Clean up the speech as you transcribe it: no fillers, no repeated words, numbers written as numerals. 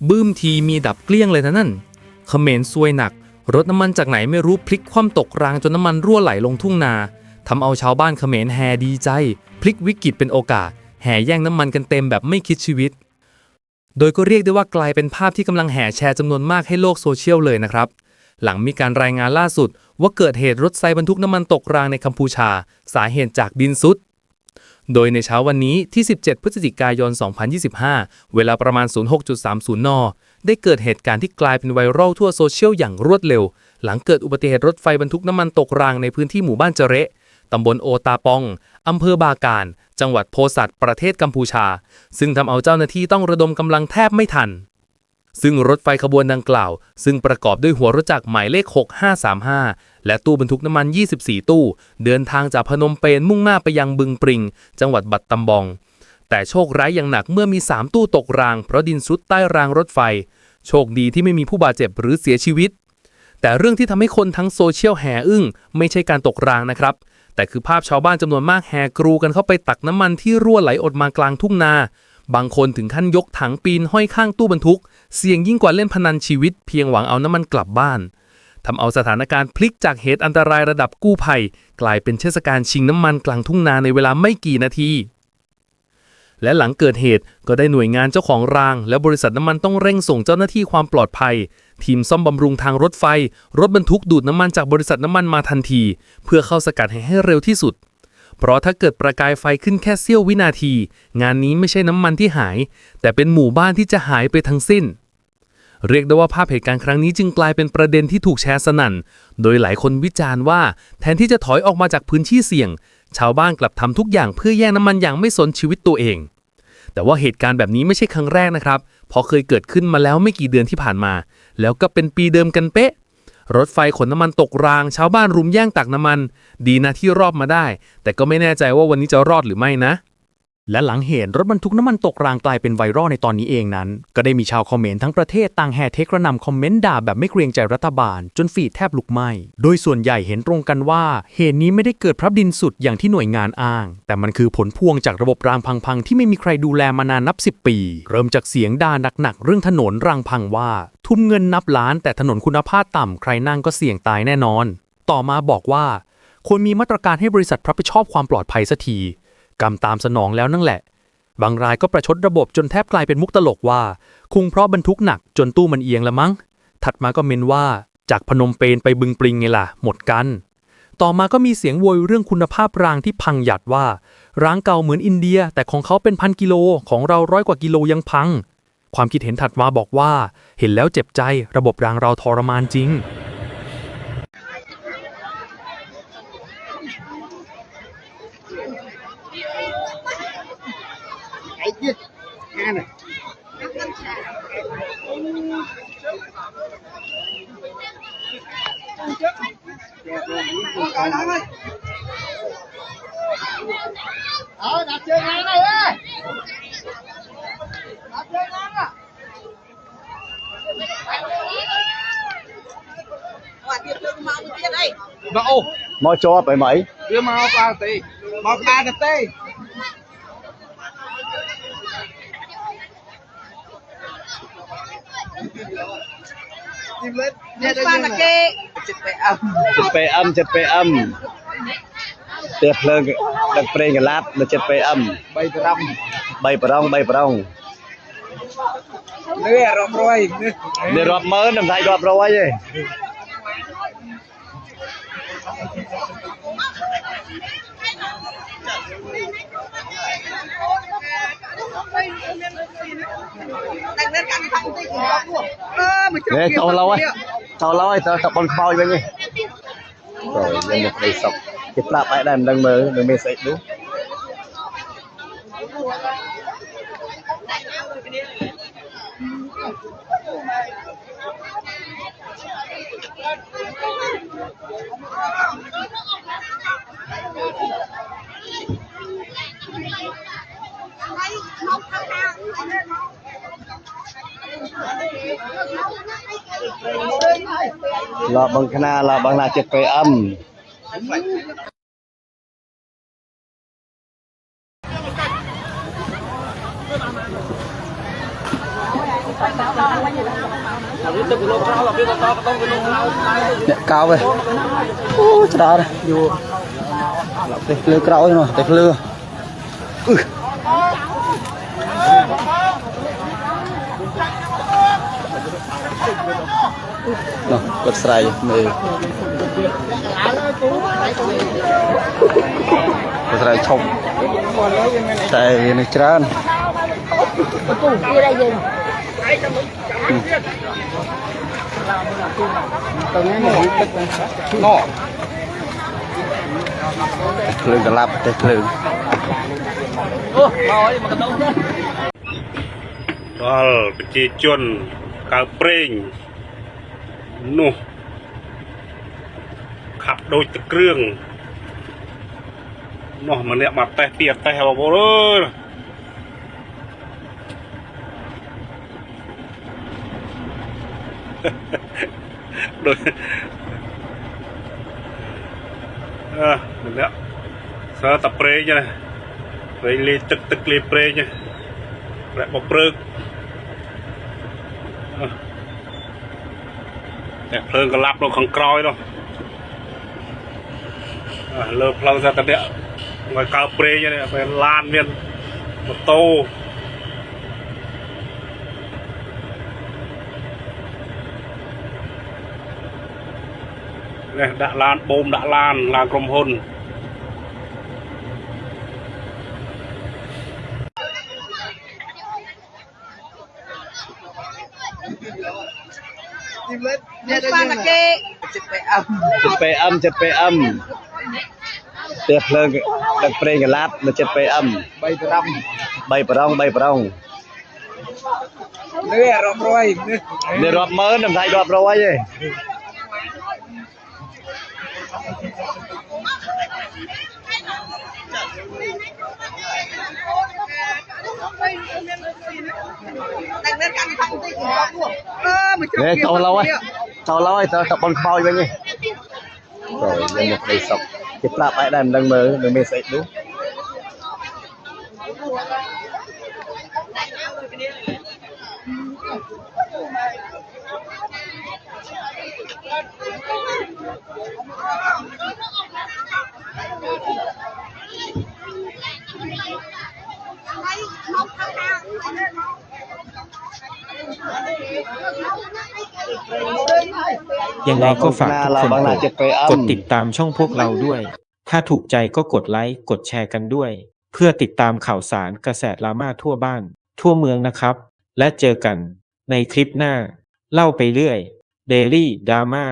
บึ้มทีมีดับเกลี้ยงเลยนะนั่นเขมรซวยหนักรถน้ำมันจากไหนไม่รู้พลิกคว่ำตกรางจนน้ำมันรั่วไหลลงทุ่งนาทำเอาชาวบ้านเขมรแห่ดีใจพลิกวิกฤตเป็นโอกาสแห่แย่งน้ำมันกันเต็มแบบไม่คิดชีวิตโดยก็เรียกได้ว่ากลายเป็นภาพที่กำลังแห่แชร์จำนวนมากให้โลกโซเชียลเลยนะครับหลังมีการรายงานล่าสุดว่าเกิดเหตุรถไซบรรทุกน้ำมันตกรางในกัมพูชาสาเหตุจากดินซุดโดยในเช้าวันนี้ที่17พฤศจิกายน2025เวลาประมาณ 06.30 นได้เกิดเหตุการณ์ที่กลายเป็นไวรัลทั่วโซเชียลอย่างรวดเร็วหลังเกิดอุบัติเหตุรถไฟบรรทุกน้ำมันตกรางในพื้นที่หมู่บ้านเจเระตำบลโอตาปองอำเภอบาการจังหวัดโพสัตประเทศกัมพูชาซึ่งทำเอาเจ้าหน้าที่ต้องระดมกำลังแทบไม่ทันซึ่งรถไฟขบวนดังกล่าวซึ่งประกอบด้วยหัวรถจักรหมายเลข6535และตู้บรรทุกน้ำมัน24ตู้เดินทางจากพนมเปญมุ่งหน้าไปยังบึงปริงจังหวัดบัตตำบองแต่โชคร้ายอย่างหนักเมื่อมี3ตู้ตกรางเพราะดินซุดใต้รางรถไฟโชคดีที่ไม่มีผู้บาดเจ็บหรือเสียชีวิตแต่เรื่องที่ทำให้คนทั้งโซเชียลแห่อึ้งไม่ใช่การตกรางนะครับแต่คือภาพชาวบ้านจำนวนมากแห่กรูกันเข้าไปตักน้ำมันที่รั่วไหลออกมากลางทุ่งนาบางคนถึงขั้นยกถังปีนห้อยข้างตู้บรรทุกเสี่ยงยิ่งกว่าเล่นพนันชีวิตเพียงหวังเอาน้ำมันกลับบ้านทำเอาสถานการณ์พลิกจากเหตุอันตรายระดับกู้ภัยกลายเป็นเทศกาลชิงน้ำมันกลางทุ่งนาในเวลาไม่กี่นาทีและหลังเกิดเหตุก็ได้หน่วยงานเจ้าของรางและบริษัทน้ำมันต้องเร่งส่งเจ้าหน้าที่ความปลอดภัยทีมซ่อมบำรุงทางรถไฟรถบรรทุกดูดน้ำมันจากบริษัทน้ำมันมาทันทีเพื่อเข้าสกัดให้เร็วที่สุดเพราะถ้าเกิดประกายไฟขึ้นแค่เสี้ยววินาทีงานนี้ไม่ใช่น้ำมันที่หายแต่เป็นหมู่บ้านที่จะหายไปทั้งสิ้นเรียกได้ว่าภาพเหตุการณ์ครั้งนี้จึงกลายเป็นประเด็นที่ถูกแชร์สนั่นโดยหลายคนวิจารณ์ว่าแทนที่จะถอยออกมาจากพื้นที่เสี่ยงชาวบ้านกลับทำทุกอย่างเพื่อแย่งน้ำมันอย่างไม่สนชีวิตตัวเองแต่ว่าเหตุการณ์แบบนี้ไม่ใช่ครั้งแรกนะครับเพราะเคยเกิดขึ้นมาแล้วไม่กี่เดือนที่ผ่านมาแล้วก็เป็นปีเดิมกันเป๊ะรถไฟขนน้ำมันตกรางชาวบ้านรุมแย่งตักน้ำมันดีนะที่รอดมาได้แต่ก็ไม่แน่ใจว่าวันนี้จะรอดหรือไม่นะและหลังเหตุรถบรรทุกน้ำมันตกรางกลายเป็นไวรัลในตอนนี้เองนั้นก็ได้มีชาวคอมเมนต์ทั้งประเทศต่างแห่เทกระหน่ำคอมเมนต์ด่าแบบไม่เกรงใจรัฐบาลจนฟีดแทบลุกไหม้โดยส่วนใหญ่เห็นตรงกันว่าเหตุนี้ไม่ได้เกิดเพราะดินสุดอย่างที่หน่วยงานอ้างแต่มันคือผลพวงจากระบบรางพังๆที่ไม่มีใครดูแลมานานนับ10 ปีเริ่มจากเสียงด่าหนักๆเรื่องถนนรางพังว่าทุ่มเงินนับล้านแต่ถนนคุณภาพต่ำใครนั่งก็เสี่ยงตายแน่นอนต่อมาบอกว่าควรมีมาตรการให้บริษัทรับผิดชอบความปลอดภัยสักทีกำตามสนองแล้วนั่นแหละบางรายก็ประชดระบบจนแทบกลายเป็นมุกตลกว่าคงเพราะบรรทุกหนักจนตู้มันเอียงละมั้งถัดมาก็เมนว่าจากพนมเปญไปบึงปริงไงล่ะหมดกันต่อมาก็มีเสียงโวยเรื่องคุณภาพรางที่พังหยัดว่ารางเก่าเหมือนอินเดียแต่ของเขาเป็น1,000 กิโลของเรา100 กว่ากิโลยังพังความคิดเห็นถัดมาบอกว่าเห็นแล้วเจ็บใจระบบรางเราทรมานจริงđặt chơi ngang này ơi đặt chơi ngang à mau cho bảy mấy đưa mau qua tì mau qua được tì chật pe âm tiệp lên đặt pre cái lát là chật pe âm bay prong nè rộp rồi để rọp mớ nằm thay rọp rồi vậy nè tàu lâu ấy tàu bông phao vậy nhỉ rồi lên một đầy sọc cái plap ấy đang mơ đang mê say đúng lọ bằng khana lọ bằng là chật pe âm Hãy subscribe cho kênh Ghiền Mì Gõ để không bỏ lỡ เนี่ยcao về chả đó đây vô tê lừa cào mà tê lừa nó bật sài mê bật sài chồng tại này trơn nó lường cả lạp tê lườngដល់ប្រជាជនកើប្រេងនោះខាប់ដូចទឹកគ្រឿងនោះម្នាក់មកតេះពីអតេះបងប្អូនអើយដូចម្នាក់សើតាប្រេងណាប្រេងលីទឹកលីប្រេងរកបព្រឹកតែភ្លើងកលាប់នៅខាងក្រោយនោះលើផ្លូវសាតនេះមកកើប្រេងនេះពេលឡានមានម៉ូតូនេះដាក់ឡានបូមដាក់ឡានក្រុមហ៊ុន7 PM เตียเพลิงดักเพลงกับลาบมา7 PM 3 ប្រងនេះរាប់រយនេះរាប់ម៉ឺនមិនថារាប់រយទេនេះចូលlâuហើយទៅបនខ្មោចវិញនេះចូលយកមកដីសុកគេប្រាប់ឯដែរមិនដឹងមើលនឹងមានស្អីនោះยังไงก็ฝากทุกคนกดติดตามช่องพวกเราด้วย ถ้าถูกใจก็กดไลค์ กดแชร์กันด้วย เพื่อติดตามข่าวสารกระแสดราม่าทั่วบ้าน ทั่วเมืองนะครับ และเจอกันในคลิปหน้า เล่าไปเรื่อย Daily Drama